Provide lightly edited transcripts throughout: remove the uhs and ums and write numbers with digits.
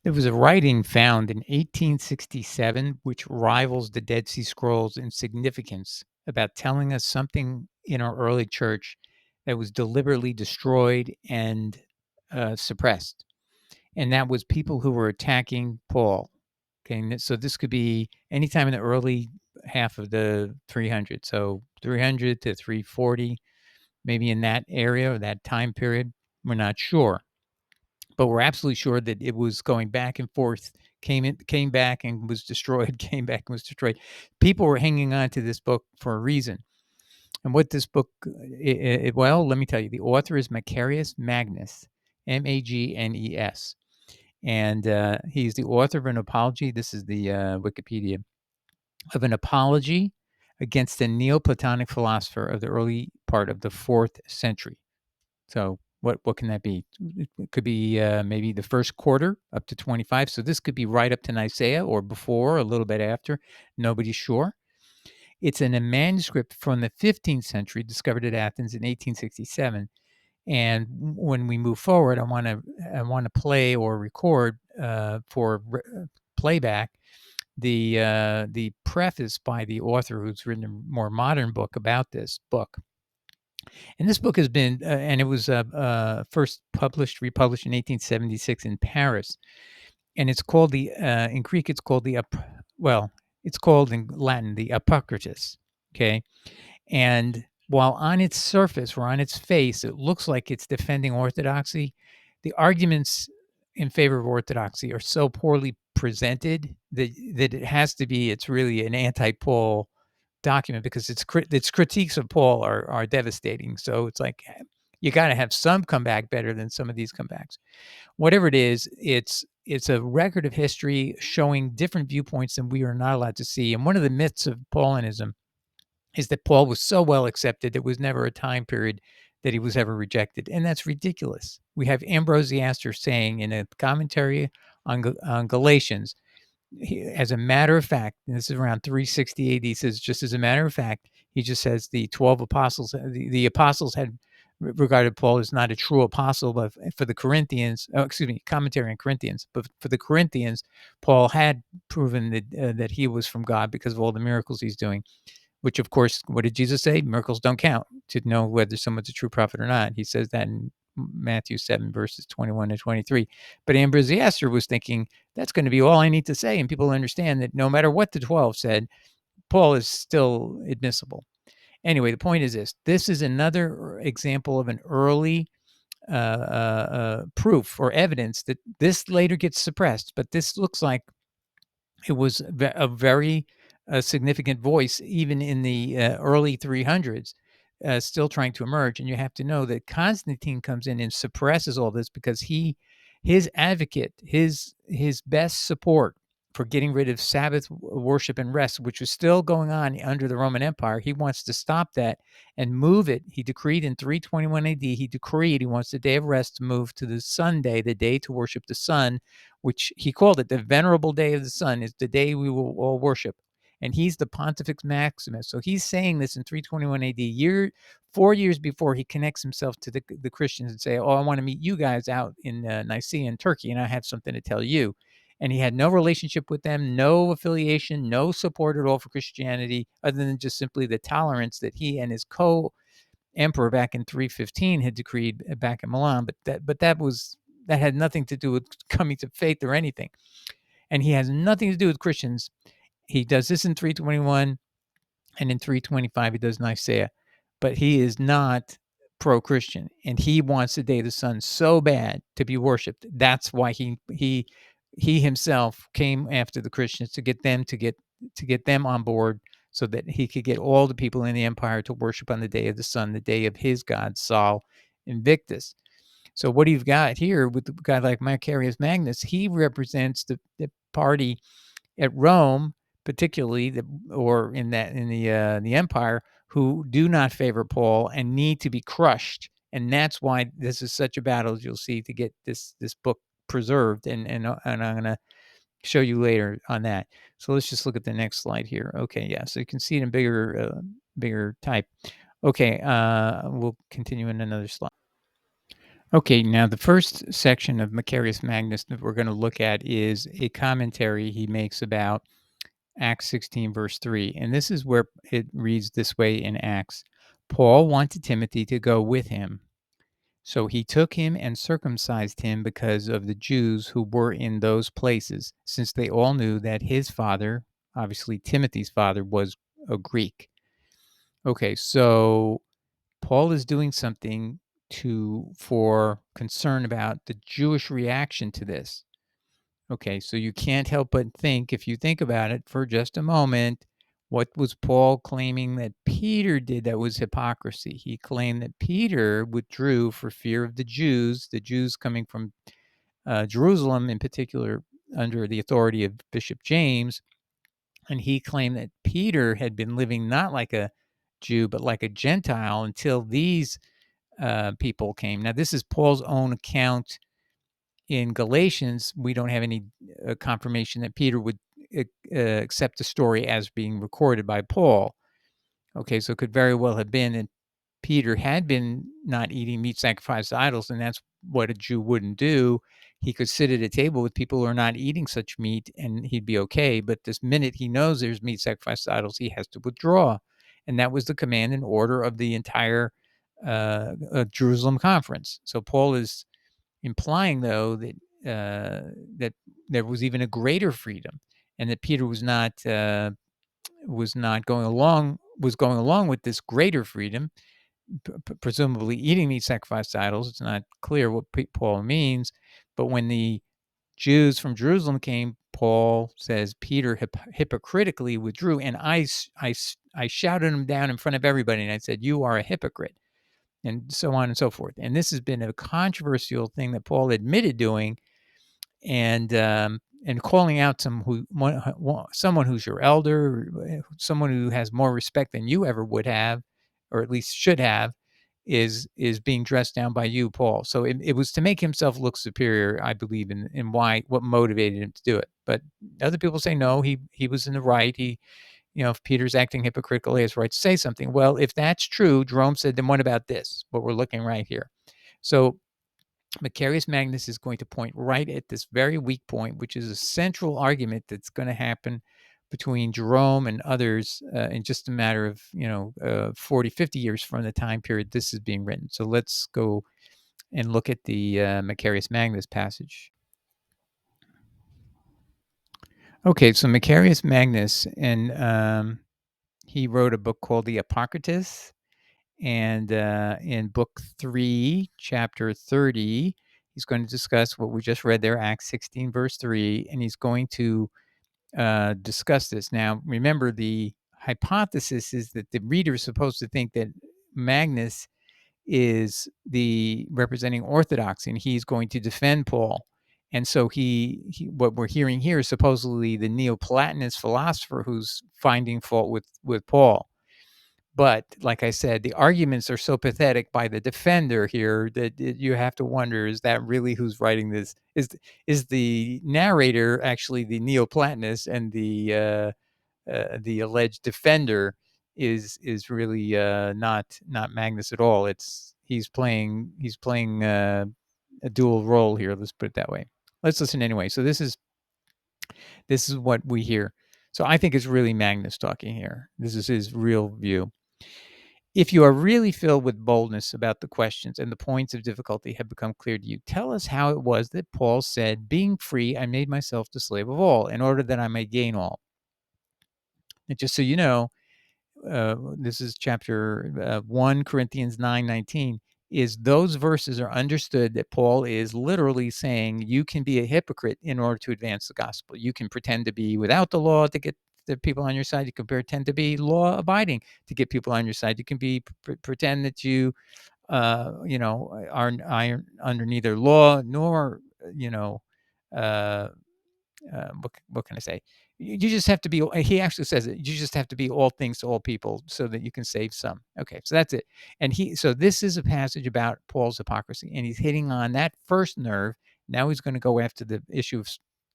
There was a writing found in 1867 which rivals the Dead Sea Scrolls in significance about telling us something in our early church that was deliberately destroyed and suppressed. And that was people who were attacking Paul. Okay, so this could be anytime in the early half of the 300. So 300 to 340, maybe in that area or that time period. We're not sure, but we're absolutely sure that it was going back and forth, came back and was destroyed, came back and was destroyed. People were hanging on to this book for a reason. And what this book, well, let me tell you, the author is Macarius Magnes, Magnes, and he's the author of an apology. This is the Wikipedia of an apology against the Neoplatonic philosopher of the early part of the 4th century. So what can that be? It could be maybe the first quarter up to 25. So this could be right up to Nicaea or before, a little bit after. Nobody's sure. It's in a manuscript from the 15th century, discovered at Athens in 1867. And when we move forward, I want to play or record for playback the preface by the author who's written a more modern book about this book. And this book has been, and it was first republished in 1876 in Paris. And it's called in Greek, it's called it's called in Latin, the Apocritus. Okay. And while on its surface or on its face, it looks like it's defending orthodoxy, the arguments in favor of orthodoxy are so poorly presented that it's really an anti-Paul document, because its critiques of Paul are devastating. So it's like you got to have some comeback better than some of these comebacks. Whatever it is, it's a record of history showing different viewpoints than we are not allowed to see. And one of the myths of Paulinism is that Paul was so well accepted there was never a time period that he was ever rejected, and that's ridiculous. We have Ambrosiaster saying in a commentary on Galatians, as a matter of fact, and this is around 360 AD, he says, just as a matter of fact, he just says the 12 apostles, the apostles had regarded Paul as not a true apostle, but for the Corinthians, commentary on Corinthians, but for the Corinthians, Paul had proven that he was from God because of all the miracles he's doing. Which, of course, what did Jesus say? Miracles don't count to know whether someone's a true prophet or not. He says that in Matthew 7, verses 21 and 23. But Ambrosiaster was thinking, that's going to be all I need to say. And people understand that no matter what the 12 said, Paul is still admissible. Anyway, the point is this. This is another example of an early proof or evidence that this later gets suppressed. But this looks like it was a very significant voice, even in the early 300s, still trying to emerge. And you have to know that Constantine comes in and suppresses all this because his advocate, his best support for getting rid of Sabbath worship and rest, which was still going on under the Roman Empire, he wants to stop that and move it. He decreed in 321 AD, he wants the day of rest to move to the Sunday, the day to worship the sun, which he called it the venerable day of the sun, is the day we will all worship. And he's the Pontifex Maximus. So he's saying this in 321 AD, 4 years before he connects himself to the Christians and say, oh, I want to meet you guys out in Nicaea in Turkey, and I have something to tell you. And he had no relationship with them, no affiliation, no support at all for Christianity, other than just simply the tolerance that he and his co-emperor back in 315 had decreed back in Milan. But that had nothing to do with coming to faith or anything. And he has nothing to do with Christians. He does this in 321, and in 325 he does Nicaea. But he is not pro-Christian, and he wants the day of the sun so bad to be worshipped. That's why he himself came after the Christians to get them on board, so that he could get all the people in the empire to worship on the day of the sun, the day of his god Sol Invictus. So what you've got here with a guy like Macarius Magnes, he represents the party at Rome, particularly, in the empire, who do not favor Paul and need to be crushed. And that's why this is such a battle, as you'll see, to get this book preserved. And I'm going to show you later on that. So let's just look at the next slide here. Okay, yeah. So you can see it in bigger type. Okay, we'll continue in another slide. Okay, now the first section of Macarius Magnes that we're going to look at is a commentary he makes about Acts 16, verse 3. And this is where it reads this way in Acts: Paul wanted Timothy to go with him. So he took him and circumcised him because of the Jews who were in those places, since they all knew that his father, obviously Timothy's father, was a Greek. Okay, so Paul is doing something for concern about the Jewish reaction to this. Okay, so you can't help but think, if you think about it for just a moment, what was Paul claiming that Peter did that was hypocrisy? He claimed that Peter withdrew for fear of the Jews coming from Jerusalem, in particular, under the authority of Bishop James. And he claimed that Peter had been living not like a Jew, but like a Gentile until these people came. Now, this is Paul's own account. In Galatians, we don't have any confirmation that Peter would accept the story as being recorded by Paul. Okay, so it could very well have been that Peter had been not eating meat sacrificed to idols, and that's what a Jew wouldn't do. He could sit at a table with people who are not eating such meat, and he'd be okay. But this minute he knows there's meat sacrificed to idols, he has to withdraw, and that was the command and order of the entire Jerusalem conference. So Paul is implying, though, that there was even a greater freedom, and that Peter was not going along with this greater freedom, presumably eating meat sacrificed to idols. It's not clear what Paul means, but when the Jews from Jerusalem came, Paul says Peter hypocritically withdrew, and I shouted him down in front of everybody, and I said, "You are a hypocrite," and so on and so forth. And this has been a controversial thing that Paul admitted doing, and calling out someone who's your elder, someone who has more respect than you ever would have, or at least should have, is being dressed down by you, Paul. So it was to make himself look superior, I believe, in what motivated him to do it. But other people say no, he was in the right. If Peter's acting hypocritically, he has a right to say something. Well, if that's true, Jerome said, then what about this? What we're looking right here. So Macarius Magnus is going to point right at this very weak point, which is a central argument that's going to happen between Jerome and others in just a matter of 40, 50 years from the time period this is being written. So let's go and look at the Macarius Magnus passage. Okay, so Macarius Magnus, and he wrote a book called the Apocritus. And in book 3, chapter 30, he's going to discuss what we just read there, Acts 16, verse 3, and he's going to discuss this. Now, remember, the hypothesis is that the reader is supposed to think that Magnus is the representing orthodoxy, and he's going to defend Paul. And so he what we're hearing here is supposedly the Neoplatonist philosopher who's finding fault with Paul. But like I said, the arguments are so pathetic by the defender here that you have to wonder, is that really who's writing this? Is the narrator actually the Neoplatonist, and the alleged defender is really not Magnus at all? He's playing a dual role here. Let's put it that way. Let's listen anyway. So this is what we hear. So I think it's really Magnus talking here. This is his real view. If you are really filled with boldness about the questions and the points of difficulty have become clear to you, tell us how it was that Paul said, being free, I made myself the slave of all, in order that I may gain all. And just so you know, this is chapter 1 Corinthians 9:19, is those verses are understood that Paul is literally saying you can be a hypocrite in order to advance the gospel. You can pretend to be without the law to get the people on your side. You can pretend to be law abiding to get people on your side. You can pretend that you are under neither law nor uh, what can I say? You just have to be. He actually says it. You just have to be all things to all people, so that you can save some. Okay, so that's it. So this is a passage about Paul's hypocrisy, and he's hitting on that first nerve. Now he's going to go after the issue of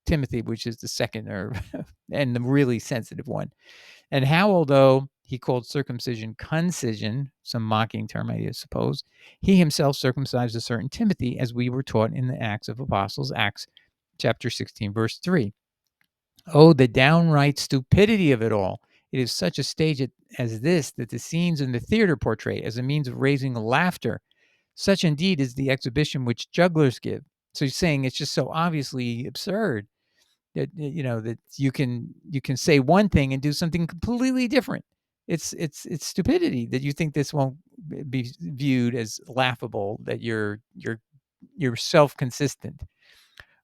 Timothy, which is the second nerve, and the really sensitive one. And how, although he called circumcision concision, some mocking term, I suppose. He himself circumcised a certain Timothy, as we were taught in the Acts of Apostles, Acts chapter 16, verse 3. Oh, the downright stupidity of it all. It is such a stage as this that the scenes in the theater portray as a means of raising laughter. Such indeed is the exhibition which jugglers give. So he's saying it's just so obviously absurd that that you can say one thing and do something completely different. It's stupidity that you think this won't be viewed as laughable, that you're self-consistent.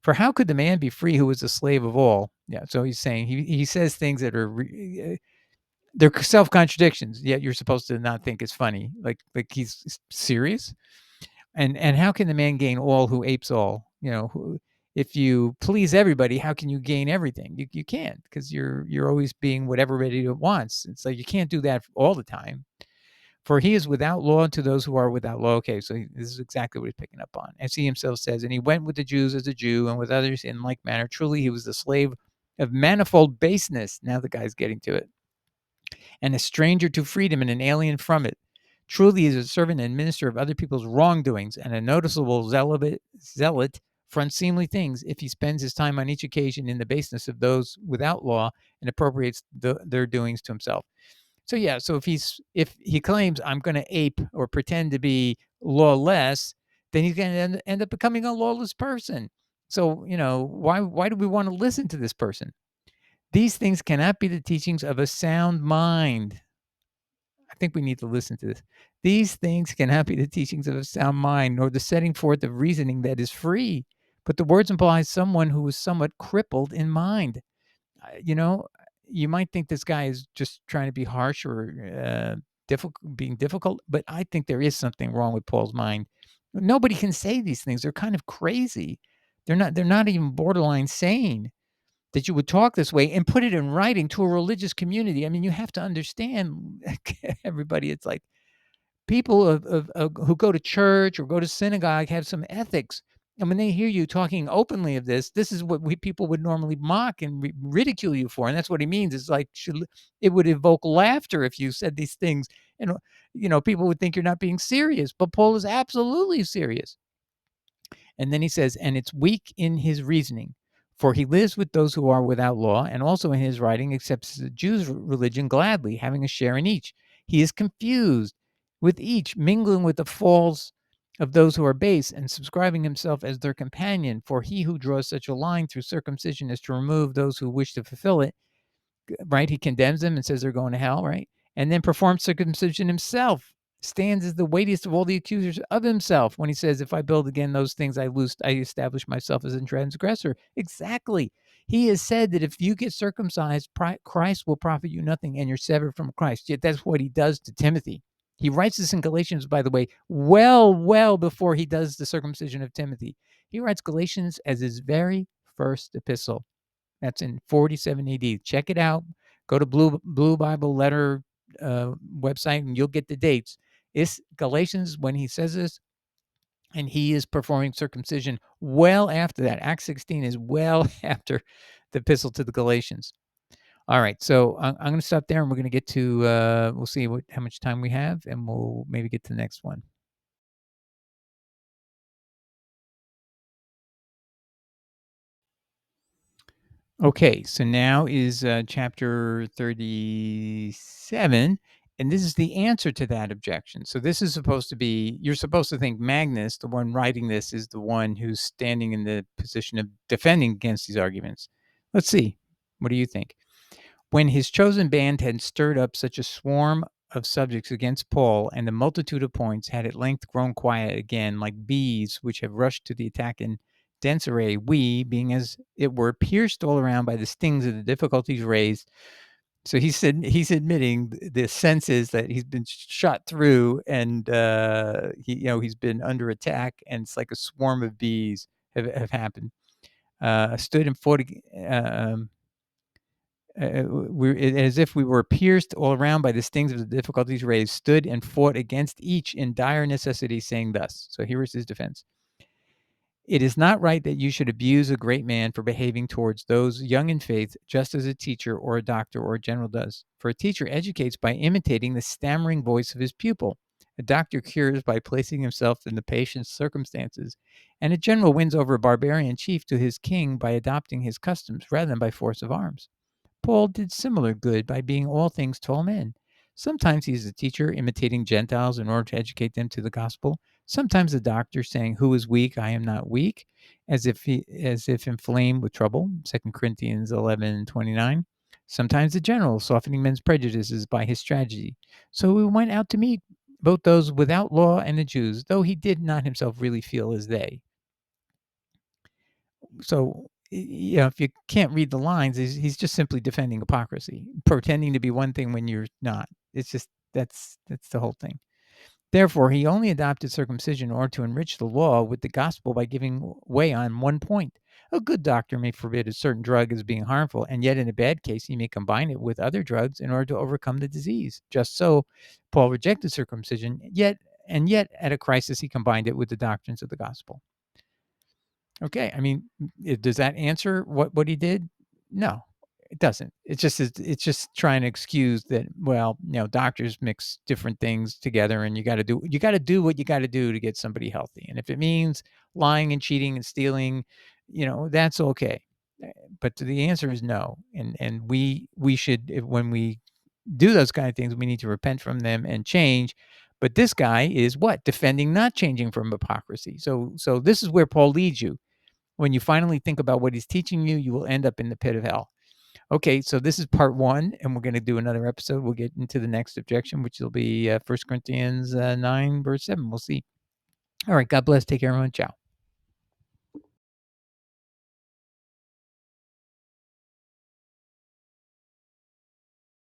For how could the man be free who was a slave of all? Yeah, so he's saying he says things that are they're self-contradictions, yet you're supposed to not think it's funny. Like he's serious? And how can the man gain all who apes all? If you please everybody, how can you gain everything? You can't, because you're always being what everybody wants. It's like you can't do that all the time. For he is without law to those who are without law. Okay, so this is exactly what he's picking up on. As he himself says, and he went with the Jews as a Jew, and with others in like manner. Truly, he was the slave of manifold baseness. Now the guy's getting to it. And a stranger to freedom and an alien from it. Truly, he is a servant and minister of other people's wrongdoings, and a noticeable zealot for unseemly things, if he spends his time on each occasion in the baseness of those without law and appropriates their doings to himself. So yeah, so if he claims I'm going to ape or pretend to be lawless, then he's going to end up becoming a lawless person. So why do we want to listen to this person? These things cannot be the teachings of a sound mind. I think we need to listen to this. These things cannot be the teachings of a sound mind, nor the setting forth of reasoning that is free. But the words imply someone who is somewhat crippled in mind. You know, you might think this guy is just trying to be harsh or being difficult, but I think there is something wrong with Paul's mind. Nobody can say these things. They're kind of crazy. They're not even borderline sane, that you would talk this way and put it in writing to a religious community. I mean, you have to understand, everybody. It's like people who go to church or go to synagogue have some ethics. And when they hear you talking openly of this is what people would normally mock and ridicule you for. And that's what he means. It's like it would evoke laughter if you said these things. And, people would think you're not being serious. But Paul is absolutely serious. And then he says, and it's weak in his reasoning, for he lives with those who are without law, and also in his writing accepts the Jews' religion gladly, having a share in each. He is confused with each, mingling with the falls of those who are base, and subscribing himself as their companion. For he who draws such a line through circumcision is to remove those who wish to fulfill it, right? He condemns them and says they're going to hell, right? And then performs circumcision himself, stands as the weightiest of all the accusers of himself when he says, if I build again those things I loosed, I establish myself as a transgressor. Exactly. He has said that if you get circumcised, Christ will profit you nothing, and you're severed from Christ. Yet that's what he does to Timothy. He writes this in Galatians, by the way, well before he does the circumcision of Timothy. He writes Galatians as his very first epistle. That's in 47 AD. Check it out. Go to Blue Bible Letter website, and you'll get the dates. It's Galatians when he says this, and he is performing circumcision well after that. Acts 16 is well after the epistle to the Galatians. All right, so I'm going to stop there, and we're going to get to, we'll see how much time we have, and we'll maybe get to the next one. Okay, so now is chapter 37, and this is the answer to that objection. So this is supposed to be, you're supposed to think Magnus, the one writing this, is the one who's standing in the position of defending against these arguments. Let's see. What do you think? When his chosen band had stirred up such a swarm of subjects against Paul, and the multitude of points had at length grown quiet again, like bees which have rushed to the attack in dense array, we, being as it were pierced all around by the stings of the difficulties raised. So he's admitting the sense is that he's been shot through, and he's been under attack, and it's like a swarm of bees have happened. Stood and fought. As if we were pierced all around by the stings of the difficulties raised, stood and fought against each in dire necessity, saying thus. So here is his defense. It is not right that you should abuse a great man for behaving towards those young in faith, just as a teacher or a doctor or a general does. For a teacher educates by imitating the stammering voice of his pupil. A doctor cures by placing himself in the patient's circumstances. And a general wins over a barbarian chief to his king by adopting his customs rather than by force of arms. Paul did similar good by being all things to all men. Sometimes he is a teacher imitating Gentiles in order to educate them to the gospel. Sometimes a doctor saying, "Who is weak? I am not weak," as if inflamed with trouble. 2 Corinthians 11:29. Sometimes a general softening men's prejudices by his strategy. So he went out to meet both those without law and the Jews, though he did not himself really feel as they. So, if you can't read the lines, he's just simply defending hypocrisy, pretending to be one thing when you're not. It's just that's the whole thing. Therefore, he only adopted circumcision in order to enrich the law with the gospel by giving way on one point. A good doctor may forbid a certain drug as being harmful, and yet in a bad case, he may combine it with other drugs in order to overcome the disease. Just so, Paul rejected circumcision, yet at a crisis, he combined it with the doctrines of the gospel. Okay, I mean, does that answer what he did? No, it doesn't. It's just trying to excuse that, well, doctors mix different things together, and you gotta do what you gotta do to get somebody healthy, and if it means lying and cheating and stealing, that's okay. But the answer is no, and we should, when we do those kind of things, we need to repent from them and change. But this guy is what? Defending not changing from hypocrisy. So this is where Paul leads you. When you finally think about what he's teaching you, you will end up in the pit of hell. Okay, so this is part one, and we're going to do another episode. We'll get into the next objection, which will be 1 Corinthians 9, verse 7. We'll see. All right, God bless. Take care, everyone. Ciao.